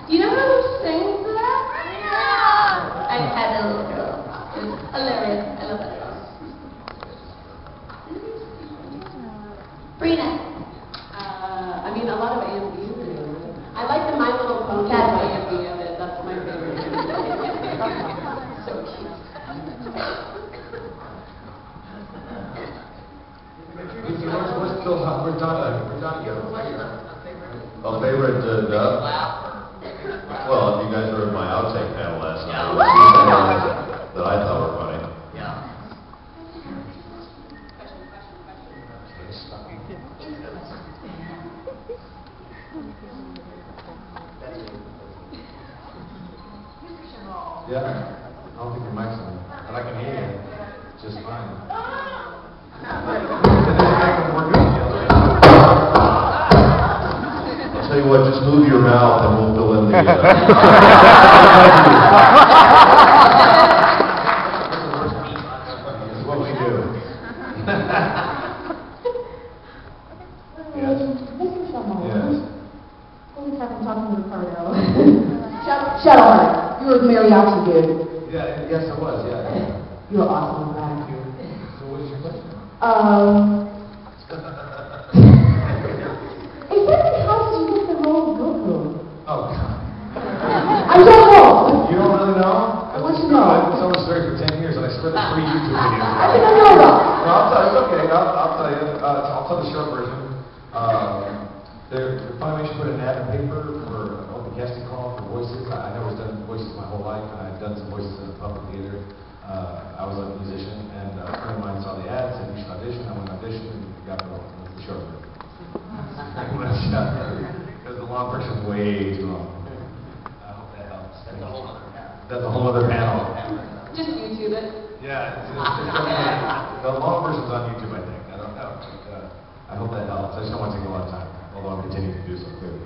Do you know who sings that? No! I had a little girl. It was hilarious. I love that girl. Brina. I mean, a lot of AMV videos. I like the My Little Pony AMV of it. That's my favorite. So cute. We're still we're done here. A favorite dub? Well, if you guys were at my outtake panel last night, that I thought were funny. Yeah. Yeah, I don't think your mic's on, but I can hear you just fine. I'll tell you what, just move your mouth and we'll fill in the... That's what we do. Yes. Mr. Schemmel. Yes. Holy crap, I'm talking to the Pardo. Shut up. You were mariachi, dude. Yeah, yes, I was, yeah. You were awesome on that. Thank you. So what is your question? Exactly how did you get the role of Goku? Oh, God. I don't know. You don't really know? I want to know. I was on this story for 10 years and I spread the free YouTube videos. I think I know that. No, I'll tell you, it's okay. I'll tell you. I'll tell the short version. Funimation put an ad in the paper for an open casting call for voices. I never done voices my whole life, and I've done some voices in the public theater. I was a musician, and a friend of mine saw the ad, said you should audition. I went and auditioned, and got the role. That's the short version. Because the long version is way too long. I hope that helps. That's a whole other panel. That's a whole other panel. Just YouTube it. Yeah, the long version's on YouTube, I think. I don't know. But, I hope that helps. I just don't want to take a lot of time, although I'm continuing to do so, clearly.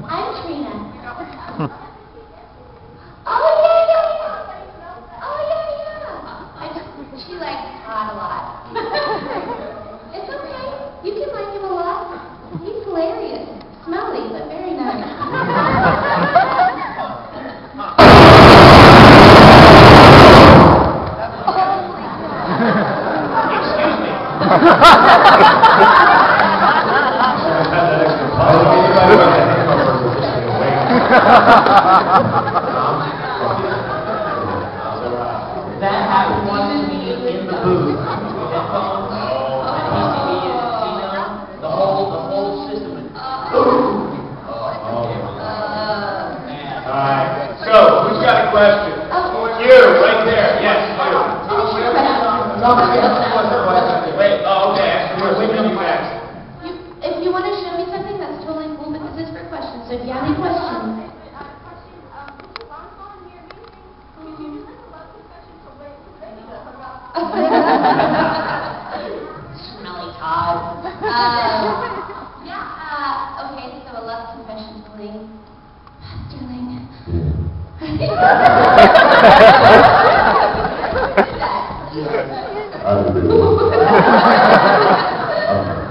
I'm Trina. She likes Todd a lot. It's okay. You can like him a lot. He's hilarious. Smelly, but very nice. Excuse me. That happened once to me in the booth. Headphones, PCB and casino, the whole system. Alright, so, who's got a question? You, right there. Yes, you. Wait, oh, okay. Wait till you ask. If you want to show me something, that's totally cool, but this is for questions. So if you have any questions. Smelly Todd. Okay, so a love confession to Ling. Darling.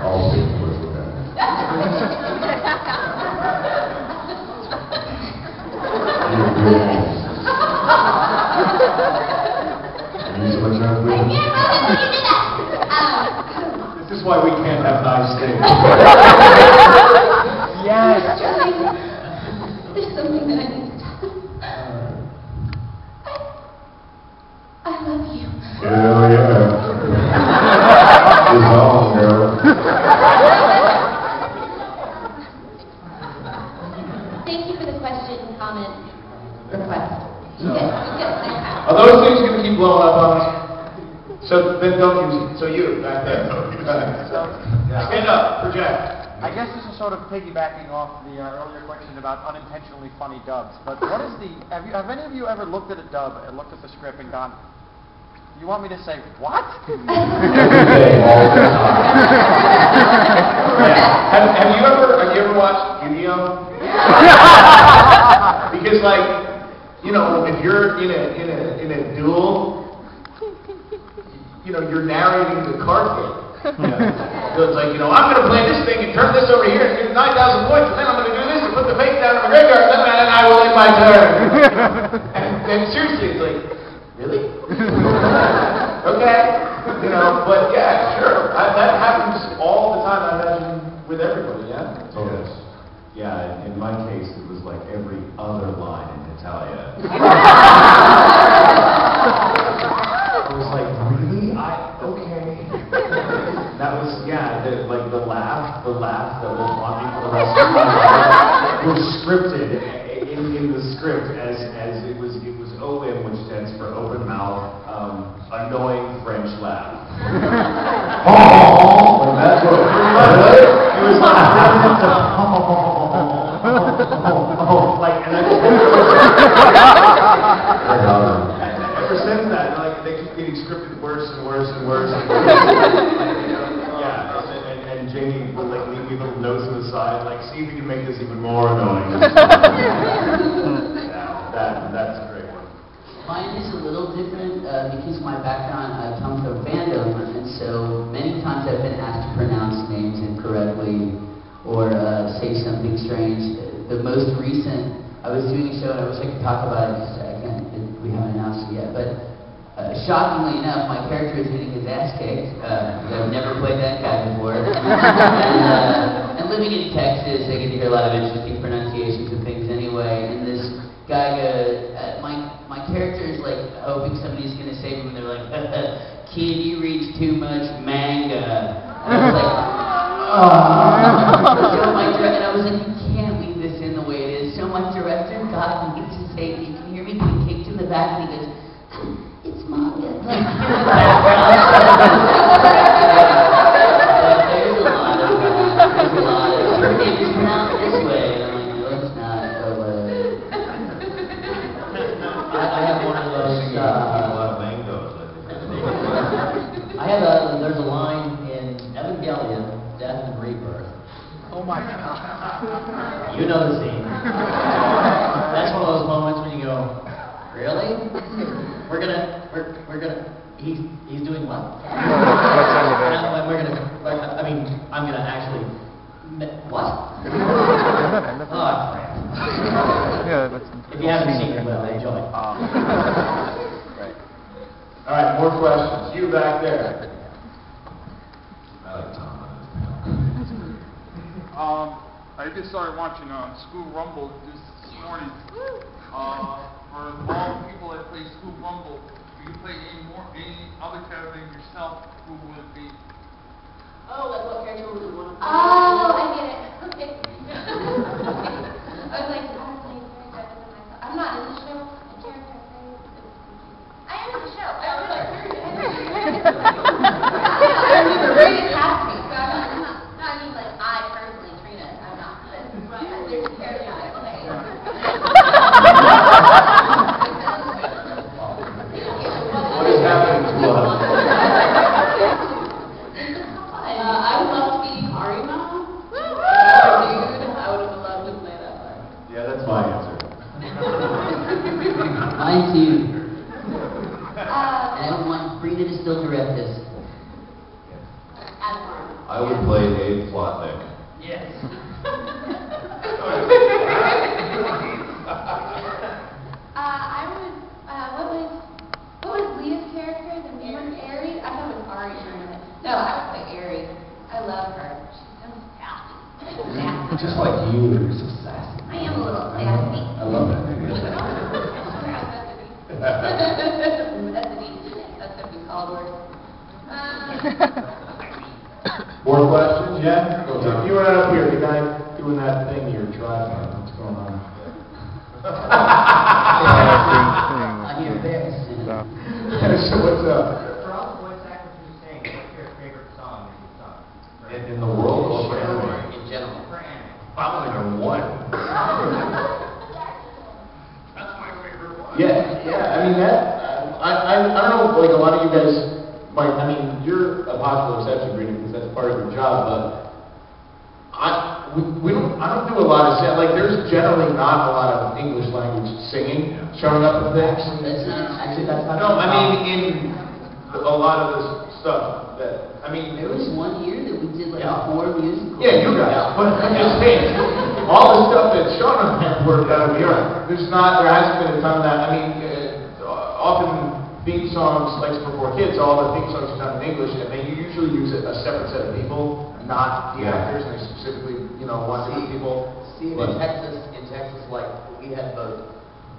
I'll stick to what's with that. This is why we can't have nice things. Yes. There's something that I need to tell you. I love you. Hell yeah. It's on, girl. Thank you for the question, comment, request. Are those things going to keep blowing up on us? So then don't use it. So you, back there. Stand up, project. I guess this is sort of piggybacking off the earlier question about unintentionally funny dubs. But what is the? Have any of you ever looked at a dub and looked at the script and gone, "You want me to say what?" Every day, all the time. Yeah. Have you ever watched Yu-Gi-Oh? Because like, you know, if you're in a duel you're narrating the card game. So it's like, I'm going to play this thing and turn this over here and do 9,000 points, and then I'm going to do this and put the face down in my graveyard, and then I will end my turn. and seriously, it's like, really? Okay. But yeah, sure. That happens all the time, I imagine, with everybody, yeah? Totally. Yeah, in my case, it was like every other line in Italia. I was like, really? Okay. That was, the laugh that will haunt me for the rest of my life was scripted in the script as it was OM, which stands for open mouth, annoying French laugh. Oh, that's what it was like. And ever since that, they keep getting scripted worse and worse and worse. And Jamie will leave me little notes on the side, see if you can make this even more annoying. That's a great one. Mine is a little different because of my background. I come from fandom, and so many times I've been asked to pronounce names incorrectly or say something strange. The most recent, I was doing a show, and I wish I could talk about it because we haven't announced it yet, but shockingly enough, my character is getting his ass kicked. I've never played that guy before. And living in Texas, I get to hear a lot of interesting pronunciations and things anyway, and this guy goes, my character is hoping somebody's going to save him, and they're like, kid, you read too much manga. And I was like, so and I was like, you can't leave this in the way it is. So my director got me to say, you can hear me getting kicked in the back, and he goes, it's manga. There's a lot of, her name is pronounced this way, and I'm like, no, it's not. I have one of those. There's a line in Evangelion, Death and Rebirth. Oh my God. You know the scene. That's one of those moments when you go, really? We're gonna. He's doing what? I'm gonna actually. What? Oh, crap. If you haven't seen it, well, enjoy. Right. All right, more questions. You back there. I like Tom. I just started watching School Rumble this morning. For all the people that play School Rumble, if you play any other character than yourself, who would it be? Oh, what character would you want to play? Oh, I get it. Okay. I was like, I'm playing very better than myself. I'm not in the show. The character I play is I am in the show. I was like, I mean, the rating has me. So I'm not, I mean, I personally, Trina, I'm not. But there's a character I play. What is happening to us? I would love to be Arima. Dude, I would have loved to play that part. Yeah, that's my answer. Mine too. And I want Brina to still direct this. I would play Abe Plotnick. Yes. What was Leah's character? The new one, Ayres? I thought it was Ari for a minute. No, I would play Ayres. I love her. She's so sassy. Just like you, you're so sassy. I am a little sassy. I love that. That's a big call word. More questions? Yeah? You were up here, the guy doing that thing you're driving. What's going on? I hear this. So what's up? For all the voice actors you sing, what's your favorite song that you sung? In the world or for anime? In general. For anime. Probably number one. That's my favorite one. Yeah. I mean, I don't know, a lot of you guys might, you're a popular exception, Brina, because that's part of your job, but I don't do a lot of, there's generally not a lot of English language singing showing up in things. That's not. No, a lot of this stuff that, I mean... There was one year that we did like Yeah. 4 musicals. Yeah, you guys. But I'm just saying, all the stuff that Sean and I have worked out of here, there hasn't been a ton of that. I mean, often theme songs, like for kids, all the theme songs are done in English, and they usually use a separate set of people, not the actors, and they specifically, want different people. See, in Texas, like, we had both.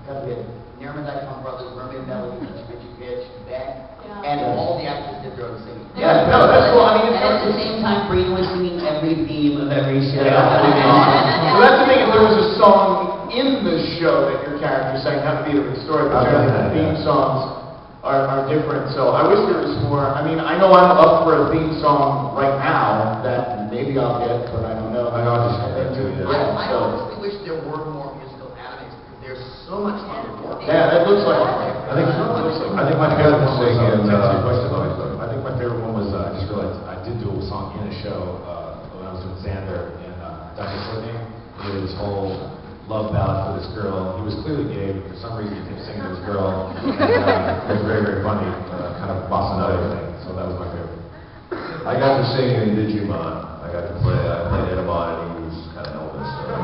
Because we had Nirmadai Brothers, Mermaid Melody, Richie Pitch, Beck, and all the actors did their own singing. Yeah, no, that's cool. I mean, And at the same time, Brina was singing every theme of every show. So that's the thing, if there was a song in the show that your character sang, that would be a different story, but generally the theme songs are different, so I wish there was more. I mean, I know I'm up for a theme song right now that maybe I'll get, but I don't know. I know, I just that too, yeah. I honestly wish there were more musical animes because there's so much fun to work. Yeah, that looks like I think my favorite one was, I think my favorite one was, I just realized I did do a song in a show when I was with Xander in Dr. Courtney. He did his whole love ballad for this girl. He was clearly gay, but for some reason he kept singing to this girl. And, it was very, very funny, kind of bossa nova thing, so that was my favorite. I got to sing in Digimon. I played Edamon, and he was kind of Elvis. So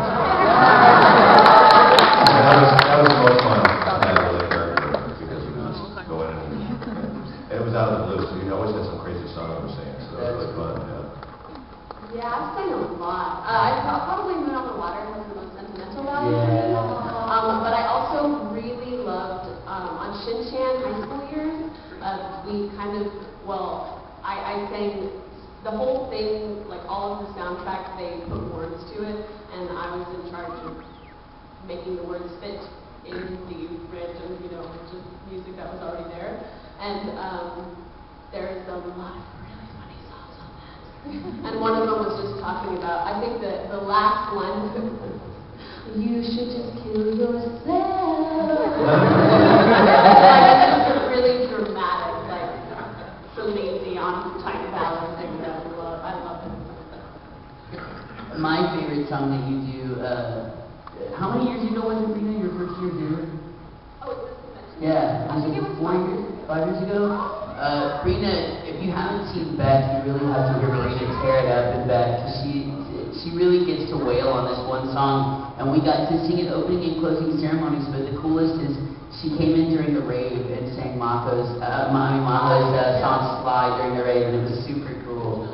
that was the most fun I had with the character, because you know, just go in and it was out of the blue, so you always had some crazy song I was singing, so it was fun, yeah. Yeah, I've sang a lot. I probably Moon on the Water has the most sentimental value for me. But I also really loved, on Shin-Chan high school years, we kind of, I sang the whole thing, like all of the soundtrack, they put words to it, and I was in charge of making the words fit in the random, just music that was already there. And there's a lot of really funny songs on that. And one of them was just talking about, I think that the last line was, you should just kill yourself. Like, it's really dramatic, like Celine Dion type ballad thing that I love it. My favorite song that you do, how many years ago was it, Brina, your first year doing it? Oh, it's this convention? Yeah, I think it was 4 years, 5 years ago? Brina, if you haven't seen Beck, you really have to hear Brina tear it up in Beck. She really gets to wail on this one song, and we got to sing it opening and closing ceremonies, but the coolest is she came in during the rave and sang Maho's song Sly during the rave, and it was super cool.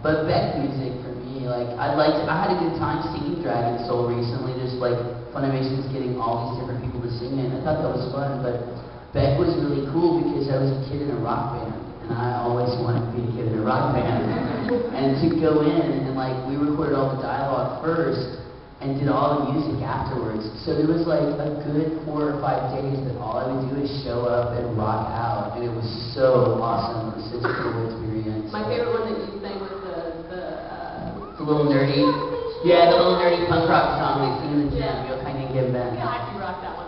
But Beck music for me, like, I had a good time singing Dragon Soul recently, just like Funimation's getting all these different people to sing it, and I thought that was fun, but Beck was really cool because I was a kid in a rock band, and I always wanted to be a kid in a rock band. And to go in and like, we recorded all the dialogue first and did all the music afterwards. So there was like a good 4 or 5 days that all I would do is show up and rock out, and it was so awesome. It was such a cool experience. My favorite one that you sang was the little nerdy, the little nerdy punk rock song they sing in the gym. You'll kind of give them. Yeah, I can rock that one.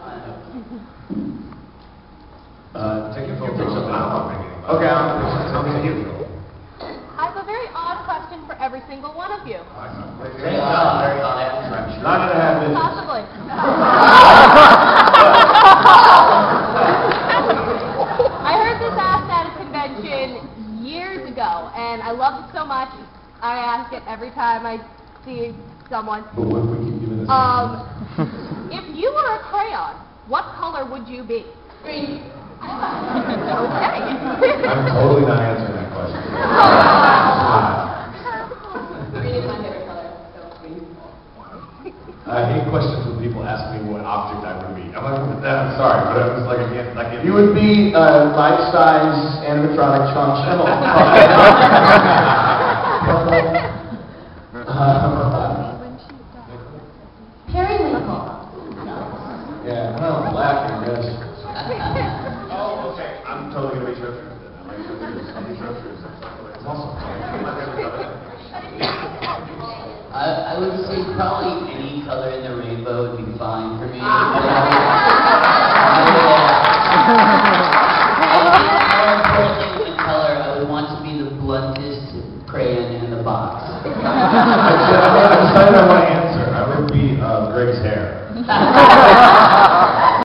Take a picture of that. Okay, I have a very odd question for every single one of you. Very odd answer, I'm sure. Not gonna have this. Possibly. I heard this asked at a convention years ago, and I loved it so much, I ask it every time I see someone. But what if we keep giving this? If you were a crayon, what color would you be? Green. Okay. I'm totally not answering that question. Green is my favorite color, so green. I hate questions when people ask me what object I would be. I'm sorry, but it was like again, if you would be a life-size animatronic Schemmel. Periwinkle. Yeah, well, black and red. Oh, okay. I'm totally gonna be Shrubsters then. I like Shrubsters. I'll be Shrubsters. It's awesome. I would say probably